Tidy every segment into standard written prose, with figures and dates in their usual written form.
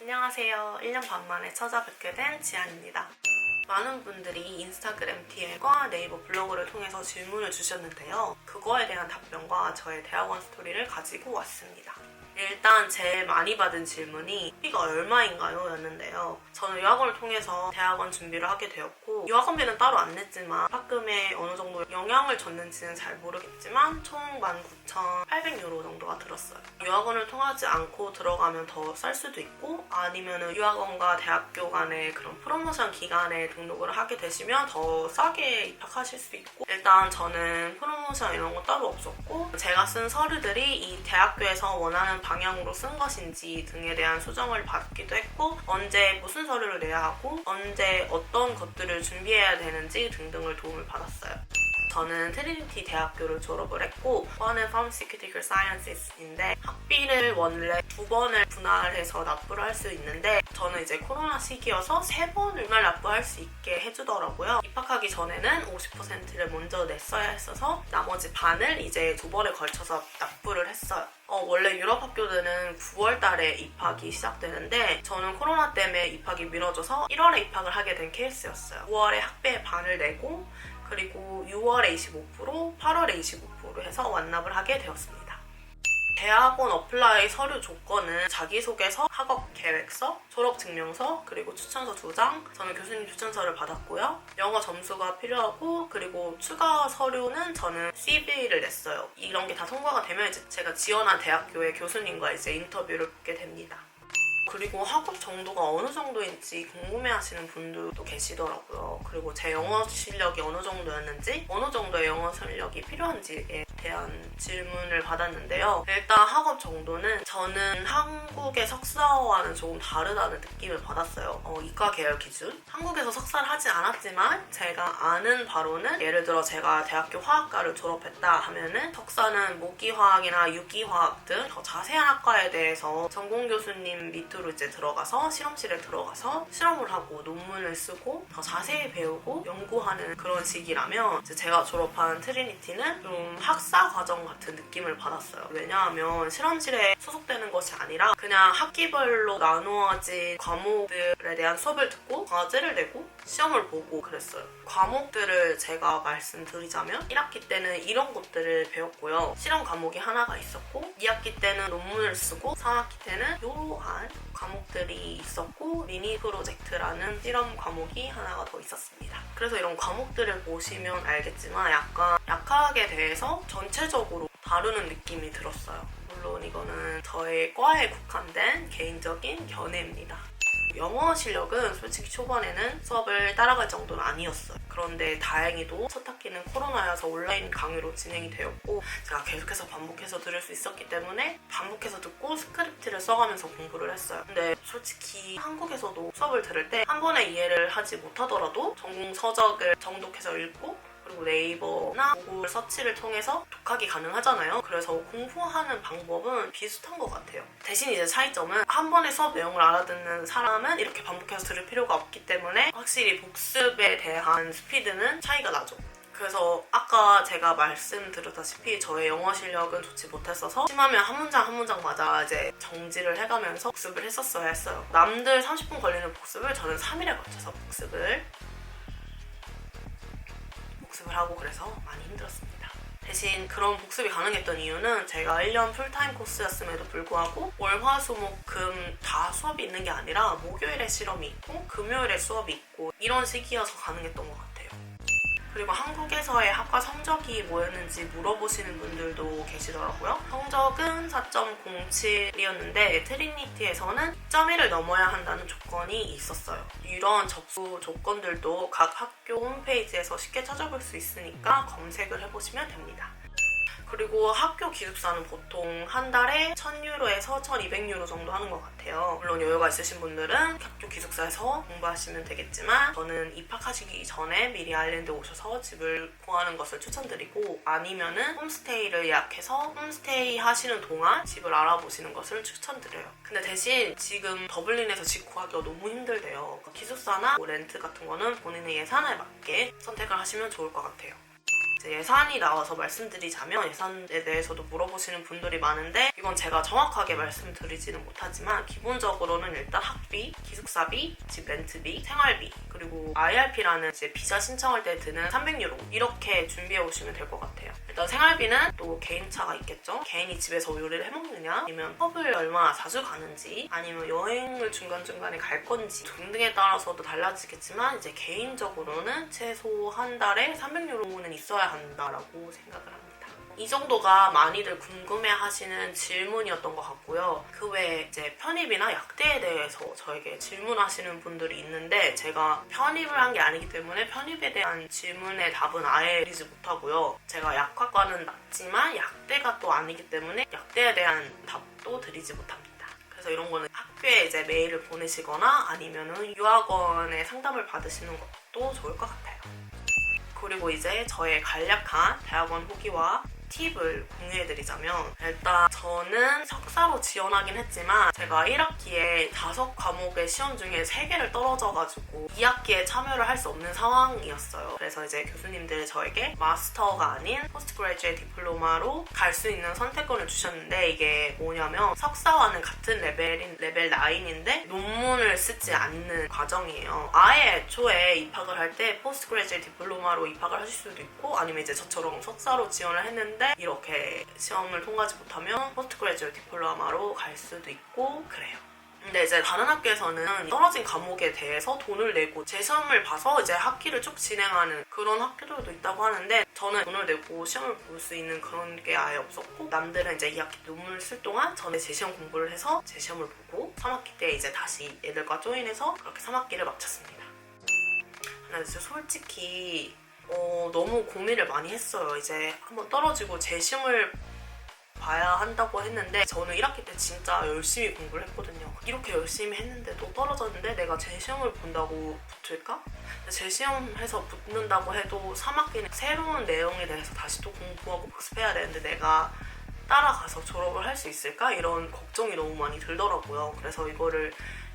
안녕하세요. 1년 반 만에 찾아뵙게 된 지안입니다. 많은 분들이 인스타그램 DM과 네이버 블로그를 통해서 질문을 주셨는데요. 그거에 대한 답변과 저의 대학원 스토리를 가지고 왔습니다. 일단 제일 많이 받은 질문이 학비가 얼마인가요? 였는데요. 저는 유학원을 통해서 대학원 준비를 하게 되었고 유학원비는 따로 안 냈지만 학금에 어느 정도 영향을 줬는지는 잘 모르겠지만 총 19,800유로 정도가 들었어요. 유학원을 통하지 않고 들어가면 더 쌀 수도 있고 아니면 유학원과 대학교 간의 그런 프로모션 기간에 등록을 하게 되시면 더 싸게 입학하실 수 있고 일단 저는 프로모션 이런 거 따로 없었고 제가 쓴 서류들이 이 대학교에서 원하는 방향으로 쓴 것인지 등에 대한 수정을 받기도 했고 언제 무슨 서류를 내야 하고 언제 어떤 것들을 준비해야 되는지 등등을 도움을 받았어요. 저는 트리니티 대학교를 졸업을 했고 과는 Pharmaceutical Sciences인데 학비를 원래 2번을 분할해서 납부를 할 수 있는데 저는 이제 코로나 시기여서 3번을 분할 납부할 수 있게 해주더라고요. 입학하기 전에는 50%를 먼저 냈어야 했어서 나머지 반을 이제 2번에 걸쳐서 납부를 했어요. 원래 유럽 학교들은 9월 달에 입학이 시작되는데 저는 코로나 때문에 입학이 미뤄져서 1월에 입학을 하게 된 케이스였어요. 9월에 학비의 반을 내고 그리고 6월에 25%, 8월에 25% 해서 완납을 하게 되었습니다. 대학원 어플라이 서류 조건은 자기소개서, 학업 계획서, 졸업증명서, 그리고 추천서 2장, 저는 교수님 추천서를 받았고요. 영어 점수가 필요하고 그리고 추가 서류는 저는 CV를 냈어요. 이런 게 다 통과가 되면 이제 제가 지원한 대학교의 교수님과 이제 인터뷰를 붙게 됩니다. 그리고 학업 정도가 어느 정도인지 궁금해하시는 분들도 계시더라고요. 그리고 제 영어 실력이 어느 정도였는지 어느 정도의 영어 실력이 필요한지에 대한 질문을 받았는데요. 일단 학업 정도는 저는 한국의 석사와는 조금 다르다는 느낌을 받았어요. 이과 계열 기준. 한국에서 석사를 하지 않았지만 제가 아는 바로는 예를 들어 제가 대학교 화학과를 졸업했다 하면은 석사는 모기화학이나 유기화학 등 더 자세한 학과에 대해서 전공 교수님 밑으로 이제 들어가서 실험실에 들어가서 실험을 하고 논문을 쓰고 더 자세히 배우고 연구하는 그런 식이라면 이제 제가 졸업한 트리니티는 좀 학사 과정 같은 느낌을 받았어요. 왜냐하면 실험실에 소속되는 것이 아니라 그냥 학기별로 나누어진 과목들에 대한 수업을 듣고 과제를 내고 시험을 보고 그랬어요. 과목들을 제가 말씀드리자면 1학기 때는 이런 것들을 배웠고요. 실험 과목이 하나가 있었고 2학기 때는 논문을 쓰고 3학기 때는 이러한 과목들이 있었고 미니 프로젝트라는 실험 과목이 하나가 더 있었습니다. 그래서 이런 과목들을 보시면 알겠지만 약간 약학에 대해서 전체적으로 다루는 느낌이 들었어요. 물론 이거는 저의 과에 국한된 개인적인 견해입니다. 영어 실력은 솔직히 초반에는 수업을 따라갈 정도는 아니었어요. 그런데 다행히도 첫 학기는 코로나여서 온라인 강의로 진행이 되었고 제가 계속해서 반복해서 들을 수 있었기 때문에 반복해서 듣고 스크립트를 써가면서 공부를 했어요. 근데 솔직히 한국에서도 수업을 들을 때 한 번에 이해를 하지 못하더라도 전공 서적을 정독해서 읽고 그리고 네이버나 구글 서치를 통해서 독학이 가능하잖아요. 그래서 공부하는 방법은 비슷한 것 같아요. 대신 이제 차이점은 한 번에 수업 내용을 알아듣는 사람은 이렇게 반복해서 들을 필요가 없기 때문에 확실히 복습에 대한 스피드는 차이가 나죠. 그래서 아까 제가 말씀드렸다시피 저의 영어 실력은 좋지 못했어서 심하면 한 문장 한 문장마다 이제 정지를 해가면서 복습을 했었어야 했어요. 남들 30분 걸리는 복습을 저는 3일에 걸쳐서 복습을 하고 그래서 많이 힘들었습니다. 대신 그런 복습이 가능했던 이유는 제가 1년 풀타임 코스였음에도 불구하고 월, 화, 수, 목, 금 다 수업이 있는 게 아니라 목요일에 실험이 있고 금요일에 수업이 있고 이런 시기여서 가능했던 것 같아요. 그리고 한국에서의 학과 성적이 뭐였는지 물어보시는 분들도 계시더라고요. 성적은 4.07이었는데 트리니티에서는 2.1을 넘어야 한다는 조건이 있었어요. 이런 접수 조건들도 각 학교 홈페이지에서 쉽게 찾아볼 수 있으니까 검색을 해보시면 됩니다. 그리고 학교 기숙사는 보통 한 달에 1,000유로에서 1,200유로 정도 하는 것 같아요. 물론 여유가 있으신 분들은 학교 기숙사에서 공부하시면 되겠지만 저는 입학하시기 전에 미리 아일랜드에 오셔서 집을 구하는 것을 추천드리고 아니면은 홈스테이를 예약해서 홈스테이 하시는 동안 집을 알아보시는 것을 추천드려요. 근데 대신 지금 더블린에서 집 구하기가 너무 힘들대요. 기숙사나 렌트 같은 거는 본인의 예산에 맞게 선택을 하시면 좋을 것 같아요. 이제 예산이 나와서 말씀드리자면 예산에 대해서도 물어보시는 분들이 많은데 이건 제가 정확하게 말씀드리지는 못하지만 기본적으로는 일단 학비, 기숙사비, 집 렌트비, 생활비 그리고 IRP라는 이제 비자 신청할 때 드는 300유로 이렇게 준비해 오시면 될 것 같아요. 일단 생활비는 또 개인차가 있겠죠. 개인이 집에서 요리를 해먹느냐 아니면 펍을 얼마나 자주 가는지 아니면 여행을 중간중간에 갈 건지 등등에 따라서도 달라지겠지만 이제 개인적으로는 최소 한 달에 300유로는 있어야 한다라고 생각을 합니다. 이 정도가 많이들 궁금해하시는 질문이었던 것 같고요. 그 외에 이제 편입이나 약대에 대해서 저에게 질문하시는 분들이 있는데 제가 편입을 한 게 아니기 때문에 편입에 대한 질문의 답은 아예 드리지 못하고요. 제가 약학과는 맞지만 약대가 또 아니기 때문에 약대에 대한 답도 드리지 못합니다. 그래서 이런 거는 학교에 이제 메일을 보내시거나 아니면은 유학원에 상담을 받으시는 것도 좋을 것 같아요. 그리고 이제 저의 간략한 대학원 후기와 팁을 공유해드리자면 일단 저는 석사로 지원하긴 했지만 제가 1학기에 5과목의 시험 중에 3개를 떨어져가지고 2학기에 참여를 할 수 없는 상황이었어요. 그래서 이제 교수님들이 저에게 마스터가 아닌 포스트그레주에이트 디플로마로 갈 수 있는 선택권을 주셨는데 이게 뭐냐면 석사와는 같은 레벨인 레벨 9인데 논문을 쓰지 않는 과정이에요. 아예 애초에 입학을 할 때 포스트그레주에이트 디플로마로 입학을 하실 수도 있고 아니면 이제 저처럼 석사로 지원을 했는데 이렇게 시험을 통과하지 못하면 포스트그레주에이트 디플로마로 갈 수도 있고 그래요. 근데 이제 다른 학교에서는 떨어진 과목에 대해서 돈을 내고 제 시험을 봐서 이제 학기를 쭉 진행하는 그런 학교들도 있다고 하는데 저는 돈을 내고 시험을 볼 수 있는 그런 게 아예 없었고 남들은 이제 2학기 논문을 쓸 동안 저는 제 시험 공부를 해서 제 시험을 보고 3학기 때 이제 다시 애들과 조인해서 그렇게 3학기를 마쳤습니다. 근데 진짜 솔직히 너무 고민을 많이 했어요. 이제 한번 떨어지고 제 시험을 봐야 한다고 했는데 저는 1학기 때 진짜 열심히 공부를 했거든요. 이렇게 열심히 했는데도 떨어졌는데 내가 제 시험을 본다고 붙을까? 제 시험해서 붙는다고 해도 3학기는 새로운 내용에 대해서 다시 또 공부하고 복습해야 되는데 내가 따라가서 졸업을 할 수 있을까? 이런 걱정이 너무 많이 들더라고요. 그래서 이거를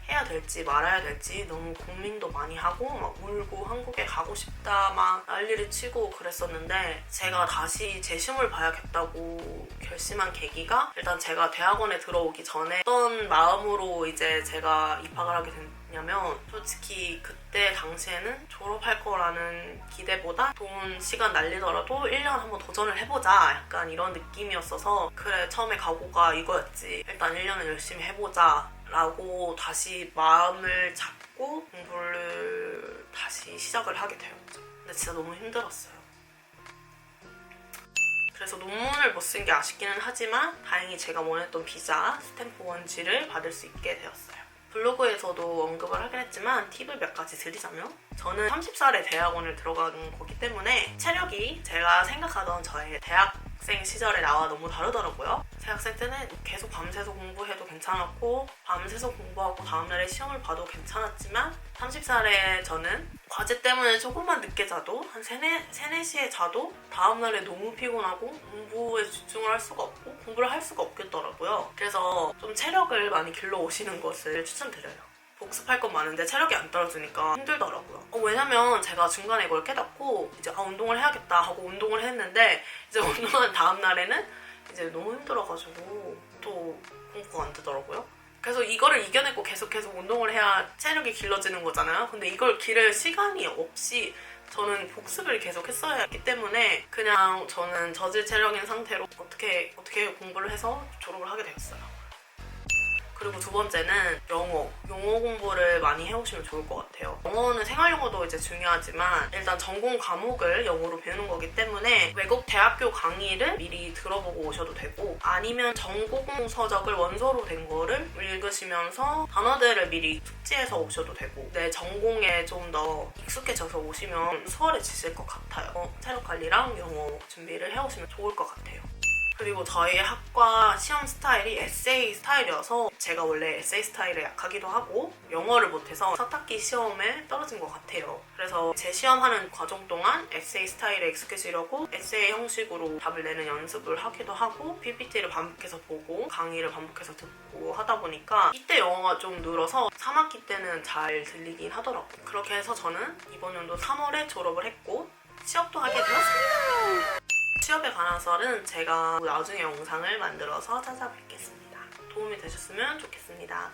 해야 될지 말아야 될지 너무 고민도 많이 하고 막 울고 한국에 가고 싶다 막 난리를 치고 그랬었는데 제가 다시 제 시험을 봐야겠다고 결심한 계기가 일단 제가 대학원에 들어오기 전에 어떤 마음으로 이제 제가 입학을 하게 됐냐면 솔직히 그때 당시에는 졸업할 거라는 기대보다 돈 시간 날리더라도 1년 한번 도전을 해보자 약간 이런 느낌이었어서 그래 처음에 각오가 이거였지 일단 1년은 열심히 해보자 라고 다시 마음을 잡고 공부를 다시 시작을 하게 되었죠. 근데 진짜 너무 힘들었어요. 그래서 논문을 못 쓴 게 아쉽기는 하지만 다행히 제가 원했던 비자 스탬프 원지를 받을 수 있게 되었어요. 블로그에서도 언급을 하긴 했지만 팁을 몇 가지 드리자면 저는 30살에 대학원을 들어간 거기 때문에 체력이 제가 생각하던 저의 대학생 시절에 나와 너무 다르더라고요. 대학생 때는 계속 밤새서 공부해도 괜찮았고 밤새서 공부하고 다음날에 시험을 봐도 괜찮았지만 30살에 저는 과제 때문에 조금만 늦게 자도 한 4시에 자도 다음날에 너무 피곤하고 공부에 집중을 할 수가 없고 공부를 할 수가 없겠더라고요. 그래서 좀 체력을 많이 길러오시는 것을 추천드려요. 복습할 건 많은데 체력이 안 떨어지니까 힘들더라고요. 왜냐면 제가 중간에 이걸 깨닫고 이제 운동을 해야겠다 하고 운동을 했는데 이제 운동한 다음 날에는 이제 너무 힘들어가지고 또 공부가 안 되더라고요. 그래서 이거를 이겨내고 계속해서 운동을 해야 체력이 길러지는 거잖아요. 근데 이걸 기를 시간이 없이 저는 복습을 계속 했어야 했기 때문에 그냥 저는 저질 체력인 상태로 어떻게 공부를 해서 졸업을 하게 되었어요. 그리고 두 번째는 영어 공부를 많이 해오시면 좋을 것 같아요. 영어는 생활 영어도 이제 중요하지만 일단 전공 과목을 영어로 배우는 거기 때문에 외국 대학교 강의를 미리 들어보고 오셔도 되고 아니면 전공 서적을 원서로 된 거를 읽으시면서 단어들을 미리 숙지해서 오셔도 되고 내 전공에 좀 더 익숙해져서 오시면 수월해지실 것 같아요. 체력 관리랑 영어 준비를 해오시면 좋을 것 같아요. 그리고 저희 학과 시험 스타일이 에세이 스타일이어서 제가 원래 에세이 스타일에 약하기도 하고 영어를 못해서 첫 학기 시험에 떨어진 것 같아요. 그래서 제 시험하는 과정 동안 에세이 스타일에 익숙해지려고 에세이 형식으로 답을 내는 연습을 하기도 하고 PPT를 반복해서 보고 강의를 반복해서 듣고 하다 보니까 이때 영어가 좀 늘어서 3학기 때는 잘 들리긴 하더라고요. 그렇게 해서 저는 이번 연도 3월에 졸업을 했고 취업도 하게 되었습니다. 취업에 관한 썰은 제가 나중에 영상을 만들어서 찾아뵙겠습니다. 도움이 되셨으면 좋겠습니다.